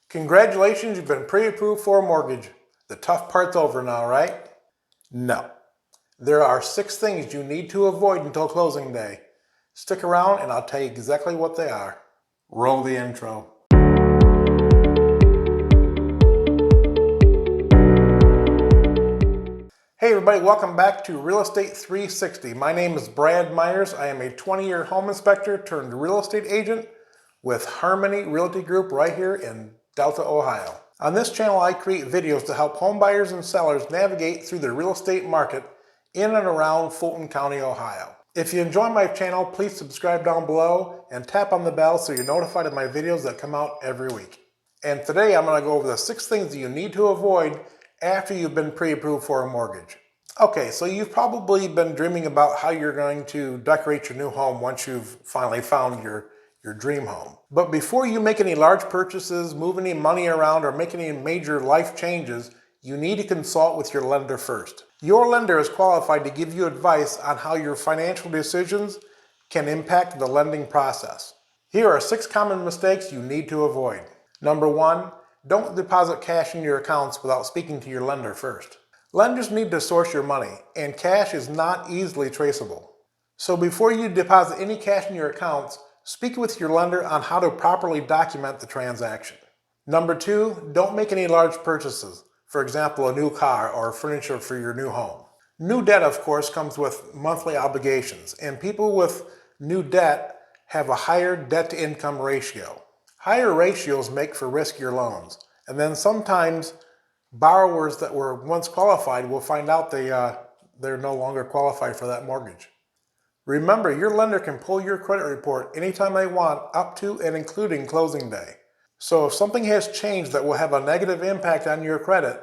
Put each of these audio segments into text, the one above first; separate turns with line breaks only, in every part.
Congratulations, you've been pre-approved for a mortgage. The tough part's over now, right? No. There are 6 things you need to avoid until closing day. Stick around and I'll tell you exactly what they are. Roll the intro. Hey everybody, welcome back to Real Estate 360. My name is Brad Myers. I am a 20-year home inspector turned real estate agent with Harmony Realty Group right here in Delta, Ohio. On this channel, I create videos to help home buyers and sellers navigate through the real estate market in and around Fulton County, Ohio. If you enjoy my channel, please subscribe down below and tap on the bell so you're notified of my videos that come out every week. And today I'm going to go over the 6 things that you need to avoid after you've been pre-approved for a mortgage. Okay, so you've probably been dreaming about how you're going to decorate your new home once you've finally found your dream home. But before you make any large purchases, move any money around, or make any major life changes, you need to consult with your lender first. Your lender is qualified to give you advice on how your financial decisions can impact the lending process. Here are 6 common mistakes you need to avoid. Number 1, don't deposit cash in your accounts without speaking to your lender first. Lenders need to source your money, and cash is not easily traceable. So before you deposit any cash in your accounts, speak with your lender on how to properly document the transaction. Number 2, don't make any large purchases. For example, a new car or furniture for your new home. New debt, of course, comes with monthly obligations, and people with new debt have a higher debt-to-income ratio. Higher ratios make for riskier loans, and then sometimes borrowers that were once qualified will find out they're no longer qualified for that mortgage. Remember, your lender can pull your credit report anytime they want, up to and including closing day. So if something has changed that will have a negative impact on your credit,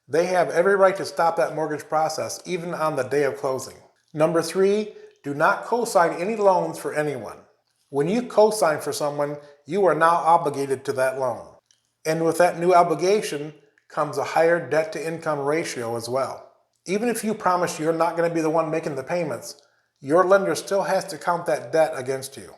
they have every right to stop that mortgage process, even on the day of closing. Number 3, do not co-sign any loans for anyone. When you co-sign for someone, you are now obligated to that loan. And with that new obligation comes a higher debt-to-income ratio as well. Even if you promise you're not going to be the one making the payments, your lender still has to count that debt against you.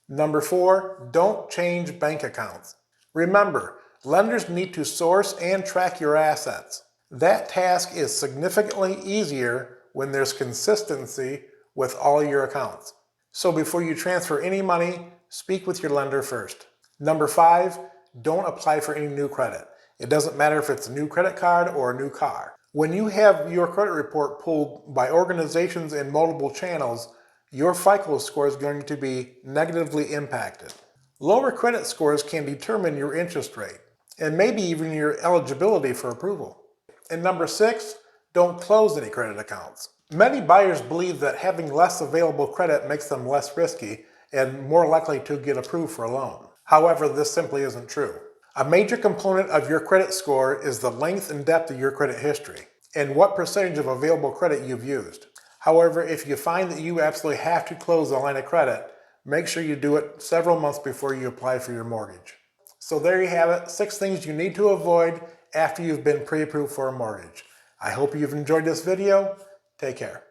Number 4, don't change bank accounts. Remember, lenders need to source and track your assets. That task is significantly easier when there's consistency with all your accounts. So before you transfer any money, speak with your lender first. Number 5, don't apply for any new credit. It doesn't matter if it's a new credit card or a new car. When you have your credit report pulled by organizations in multiple channels, your FICO score is going to be negatively impacted. Lower credit scores can determine your interest rate and maybe even your eligibility for approval. And number 6, don't close any credit accounts. Many buyers believe that having less available credit makes them less risky and more likely to get approved for a loan. However, this simply isn't true. A major component of your credit score is the length and depth of your credit history and what percentage of available credit you've used. However, if you find that you absolutely have to close a line of credit, make sure you do it several months before you apply for your mortgage. So there you have it, 6 things you need to avoid after you've been pre-approved for a mortgage. I hope you've enjoyed this video. Take care.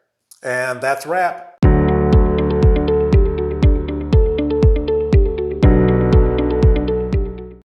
And that's a wrap.